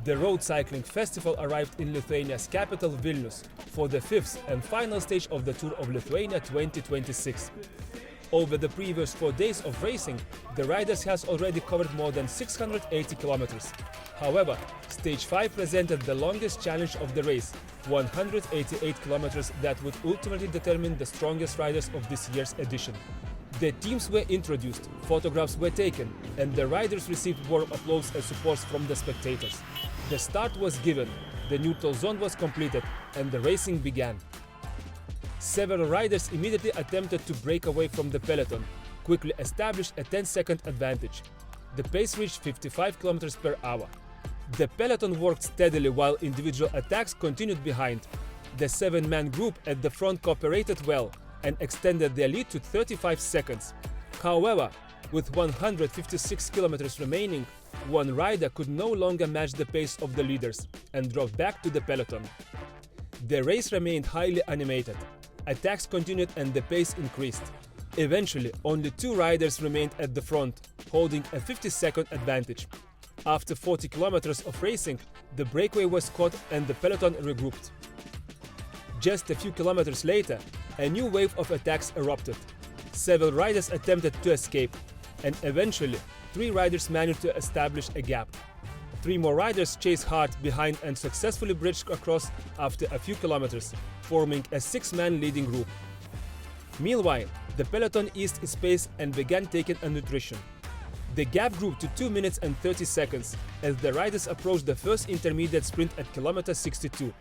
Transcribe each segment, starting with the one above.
The road cycling festival arrived in Lithuania's capital Vilnius for the fifth and final stage of the Tour of Lithuania 2026. Over the previous 4 days of racing, the riders has already covered more than 680 kilometers. However, Stage 5 presented the longest challenge of the race, 188 kilometers that would ultimately determine the strongest riders of this year's edition. The teams were introduced, photographs were taken, and the riders received warm applause and support from the spectators. The start was given, the neutral zone was completed, and the racing began. Several riders immediately attempted to break away from the peloton, quickly established a 10-second advantage. The pace reached 55 km per hour. The peloton worked steadily while individual attacks continued behind. The 7-man group at the front cooperated well and extended their lead to 35 seconds. However, with 156 km remaining, one rider could no longer match the pace of the leaders and dropped back to the peloton. The race remained highly animated. Attacks continued and the pace increased. Eventually, only 2 riders remained at the front, holding a 50-second advantage. After 40 kilometers of racing, the breakaway was caught and the peloton regrouped. Just a few kilometers later, a new wave of attacks erupted. Several riders attempted to escape, and eventually, 3 riders managed to establish a gap. 3 more riders chased hard behind and successfully bridged across after a few kilometers, forming a 6-man leading group. Meanwhile, the peloton eased its pace and began taking a nutrition. The gap grew to 2 minutes and 30 seconds as the riders approached the first intermediate sprint at kilometer 62.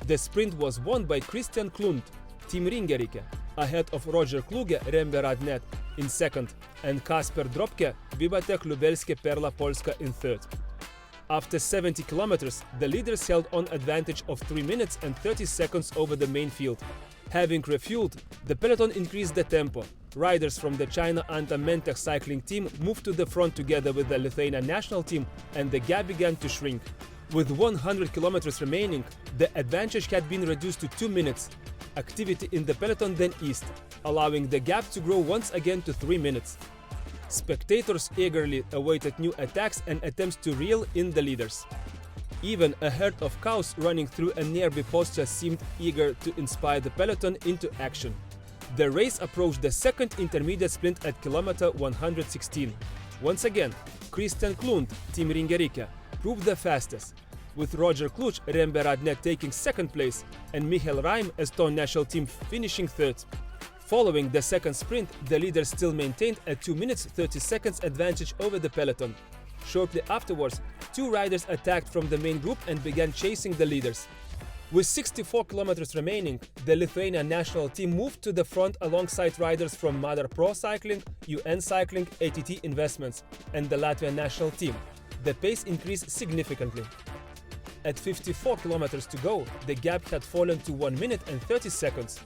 The sprint was won by Christian Klund, Team Ringerike, ahead of Roger Kluge, Rembe Radnet in second, and Kasper Drobke, Bibatech Lubelske Perla Polska in third. After 70 kilometers, the leaders held on advantage of 3 minutes and 30 seconds over the main field. Having refueled, the peloton increased the tempo. Riders from the China Anta Mentech cycling team moved to the front together with the Lithuania national team, and the gap began to shrink. With 100 kilometers remaining, the advantage had been reduced to 2 minutes. Activity in the peloton then eased, allowing the gap to grow once again to 3 minutes. Spectators eagerly awaited new attacks and attempts to reel in the leaders. Even a herd of cows running through a nearby pasture seemed eager to inspire the peloton into action. The race approached the second intermediate sprint at kilometer 116. Once again, Christian Klund, Team Ringerike, proved the fastest, with Roger Kluge, Rembe Radnet taking second place and Michael Reim, Estonian national team, finishing third. Following the second sprint, the leaders still maintained a 2 minutes 30 seconds advantage over the peloton. Shortly afterwards, 2 riders attacked from the main group and began chasing the leaders. With 64 kilometers remaining, the Lithuania national team moved to the front alongside riders from Mother Pro Cycling, UN Cycling, ATT Investments, and the Latvian national team. The pace increased significantly. At 54 kilometers to go, the gap had fallen to 1 minute and 30 seconds.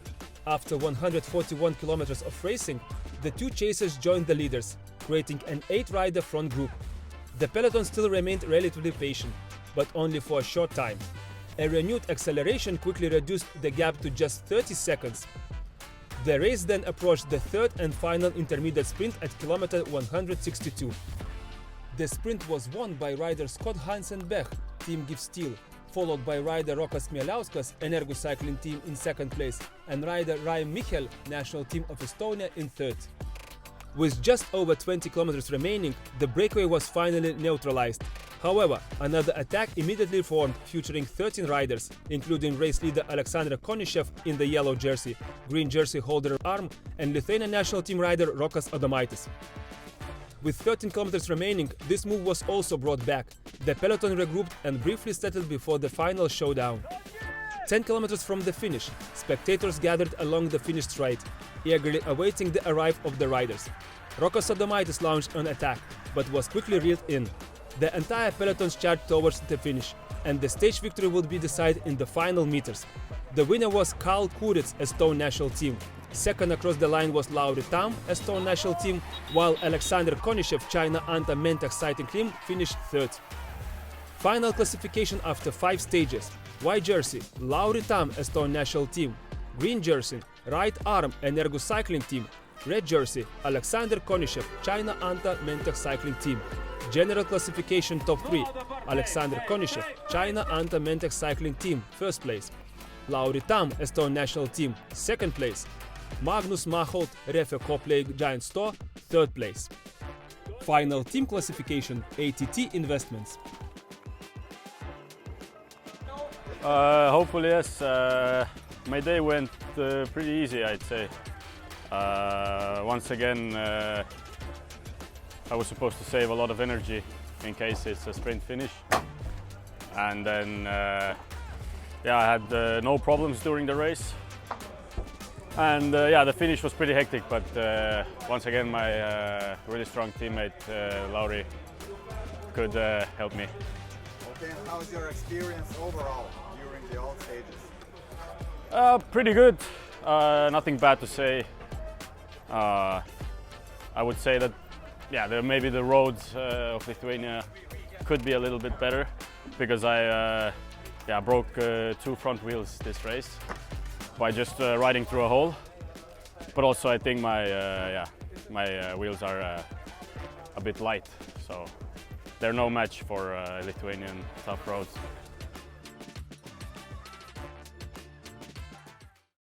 After 141 kilometers of racing, the 2 chasers joined the leaders, creating an 8-rider front group. The peloton still remained relatively patient, but only for a short time. A renewed acceleration quickly reduced the gap to just 30 seconds. The race then approached the third and final intermediate sprint at kilometer 162. The sprint was won by rider Scott Hansen-Bech, Team Give Steel, followed by rider Rokas Mieliauskas, Energus cycling team, in second place, and rider Raim Michel, national team of Estonia, in third. With just over 20 kilometers remaining, the breakaway was finally neutralized. However, another attack immediately formed, featuring 13 riders, including race leader Alexander Konishev in the yellow jersey, green jersey holder Arm, and Lithuanian national team rider Rokas Adomaitis. With 13 kilometers remaining, this move was also brought back. The peloton regrouped and briefly settled before the final showdown. 10 kilometers from the finish, spectators gathered along the finish straight, eagerly awaiting the arrival of the riders. Rokas Adomaitis launched an attack, but was quickly reeled in. The entire peloton charged towards the finish, and the stage victory would be decided in the final meters. The winner was Karl Kuritz, Estonian national team. Second across the line was Lauri Tam, Estonian national team, while Alexander Konishev, China Anta Mentech cycling team, finished third. Final classification after 5 stages. White jersey, Lauri Tam, Estonian national team. Green jersey, right arm, Energus cycling team. Red jersey, Alexander Konishev, China Anta Mentech cycling team. General classification top 3. Alexander Konishev, China Anta-Mentek cycling team, first place. Lauri Tam, Estonian national team, second place. Magnus Maholt, Refe Copley Giant Store, third place. Final team classification, ATT Investments. Hopefully, yes. My day went pretty easy, I'd say. Once again, I was supposed to save a lot of energy in case it's a sprint finish. And then, yeah, I had no problems during the race. And yeah, the finish was pretty hectic, but once again, my really strong teammate, Lauri, could help me. Okay, and how was your experience overall during the all stages? Pretty good. Nothing bad to say. I would say that, yeah, maybe the roads of Lithuania could be a little bit better because I yeah, broke 2 front wheels this race by just riding through a hole. But also I think my yeah, my wheels are a bit light, so they're no match for Lithuanian tough roads.